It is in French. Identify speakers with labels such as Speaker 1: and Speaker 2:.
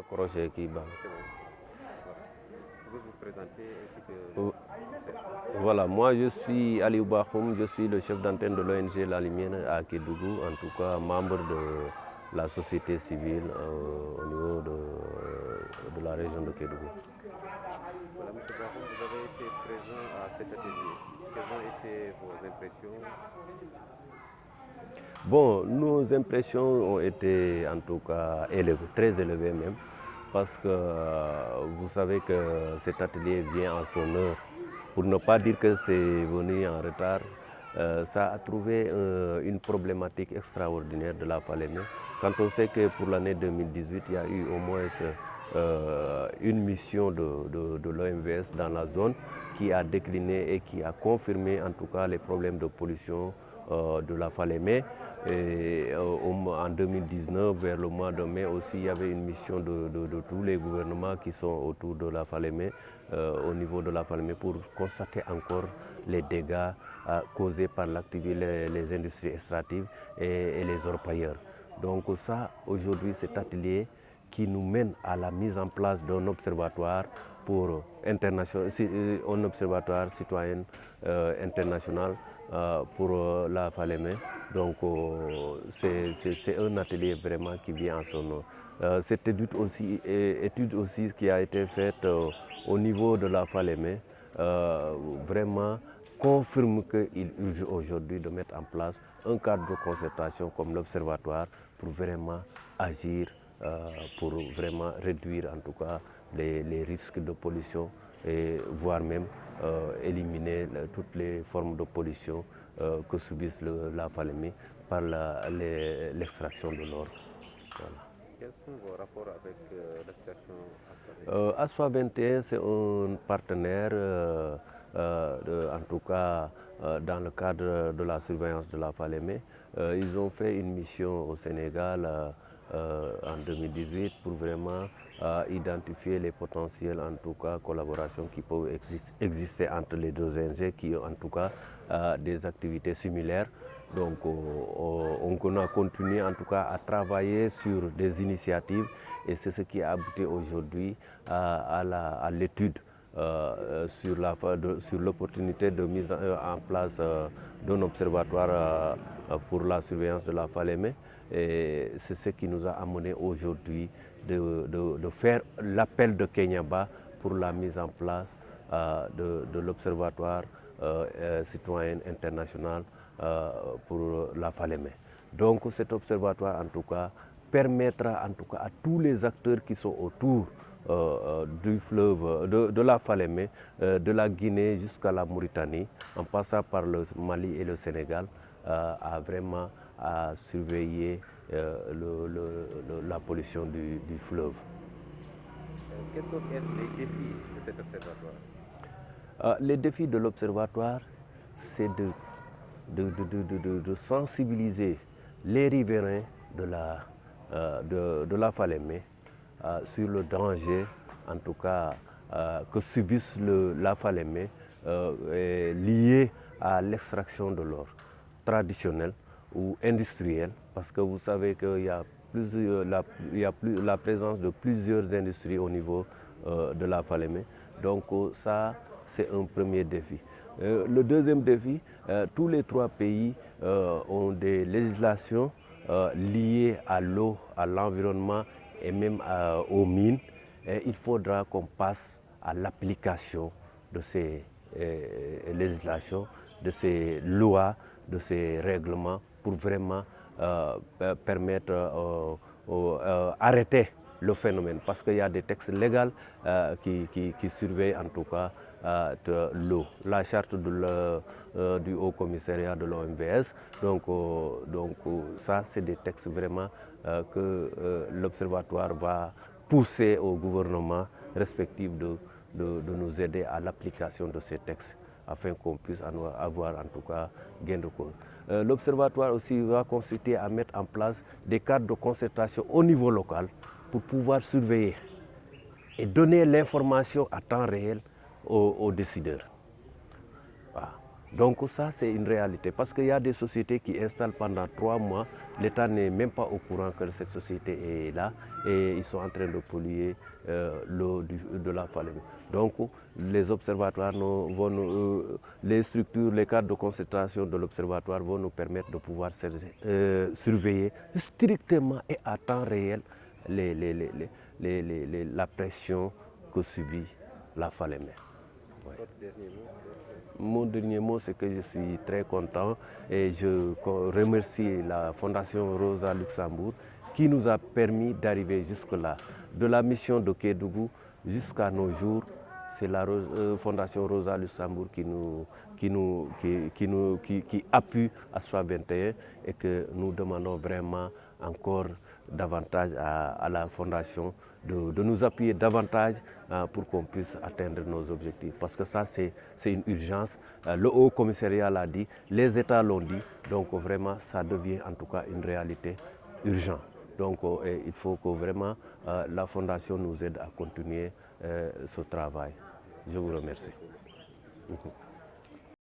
Speaker 1: Crochet qui bat.
Speaker 2: C'est bon. Voilà. Pouvez vous présenter ainsi que
Speaker 1: Oh,
Speaker 2: le
Speaker 1: Voilà, moi je suis Ali Bakhoum, je suis le chef d'antenne de l'ONG La Lumière à Kédougou, en tout cas membre de la société civile au niveau de la région de Kédougou.
Speaker 2: Voilà, M. Braham, vous avez été présent à cet atelier. Quelles ont été vos impressions?
Speaker 1: Bon, nos impressions ont été en tout cas élevées, très élevées même, parce que vous savez que cet atelier vient en son heure. Pour ne pas dire que c'est venu en retard, ça a trouvé une problématique extraordinaire de la Falémé. Quand on sait que pour l'année 2018, il y a eu au moins une mission de l'OMVS dans la zone qui a décliné et qui a confirmé en tout cas les problèmes de pollution de la Falémé. Et en 2019, vers le mois de mai aussi, il y avait une mission de tous les gouvernements qui sont autour de la Falémé, au niveau de la Falémé, pour constater encore les dégâts causés par l'activité, les industries extractives et les orpailleurs. Donc ça, aujourd'hui, cet atelier qui nous mène à la mise en place d'un observatoire pour un observatoire citoyen international pour la Falémé. Donc c'est un atelier vraiment qui vient en son nom. Cette étude aussi qui a été faite au niveau de la Falémé vraiment confirme qu'il urge aujourd'hui de mettre en place un cadre de concertation comme l'observatoire pour vraiment agir, pour vraiment réduire en tout cas les risques de pollution et voire même éliminer toutes les formes de pollution que subissent la Falémé par l'extraction de l'or. Voilà.
Speaker 2: Quels sont vos rapports avec l'association
Speaker 1: ASFA 21, c'est un partenaire, en tout cas dans le cadre de la surveillance de la Falémé. Ils ont fait une mission au Sénégal en 2018 pour vraiment identifier les potentiels, en tout cas, collaborations qui peuvent exister entre les deux ONG qui ont en tout cas des activités similaires. Donc on a continué en tout cas à travailler sur des initiatives et c'est ce qui a abouti aujourd'hui à l'étude sur l'opportunité de mise en place d'un observatoire pour la surveillance de la Falémé. Et c'est ce qui nous a amené aujourd'hui de faire l'appel de Kenyaba pour la mise en place de l'observatoire citoyen international pour la Falémé. Donc cet observatoire en tout cas permettra en tout cas à tous les acteurs qui sont autour du fleuve, de la Falémé, de la Guinée jusqu'à la Mauritanie, en passant par le Mali et le Sénégal, à vraiment surveiller la pollution du fleuve.
Speaker 2: Quels peuvent être les défis de cet observatoire?
Speaker 1: Les défis de l'observatoire, c'est de sensibiliser les riverains de la Falémé sur le danger, en tout cas, que subissent la Falémé lié à l'extraction de l'or traditionnel ou industriel, parce que vous savez qu'il y a la présence de plusieurs industries au niveau de la Falémé. Donc ça, c'est un premier défi. Le deuxième défi, tous les trois pays ont des législations liées à l'eau, à l'environnement et même aux mines. Et il faudra qu'on passe à l'application de ces législations, de ces lois, de ces règlements pour vraiment permettre d'arrêter le phénomène, parce qu'il y a des textes légaux qui surveillent en tout cas de l'eau. La charte du Haut Commissariat de l'OMVS, donc ça c'est des textes vraiment que l'Observatoire va pousser au gouvernement respectif de nous aider à l'application de ces textes afin qu'on puisse avoir en tout cas gain de cause. L'Observatoire aussi va consister à mettre en place des cadres de concertation au niveau local pour pouvoir surveiller et donner l'information à temps réel aux décideurs. Voilà. Donc ça, c'est une réalité parce qu'il y a des sociétés qui installent pendant 3 mois, l'État n'est même pas au courant que cette société est là et ils sont en train de polluer l'eau de la Falémé. Donc les observatoires, les structures, les cadres de concentration de l'observatoire vont nous permettre de pouvoir surveiller strictement et à temps réel la pression que subit la Falémé. Ouais. Mon dernier mot, c'est que je suis très content et je remercie la Fondation Rosa Luxembourg qui nous a permis d'arriver jusque-là. De la mission de Kédougou jusqu'à nos jours, c'est la Fondation Rosa Luxembourg qui appuie Astra 21 et que nous demandons vraiment encore davantage à la Fondation de nous appuyer davantage pour qu'on puisse atteindre nos objectifs. Parce que ça, c'est une urgence. Le Haut Commissariat l'a dit, les États l'ont dit. Donc vraiment, ça devient en tout cas une réalité urgente. Donc il faut que vraiment la Fondation nous aide à continuer ce travail. Je vous remercie.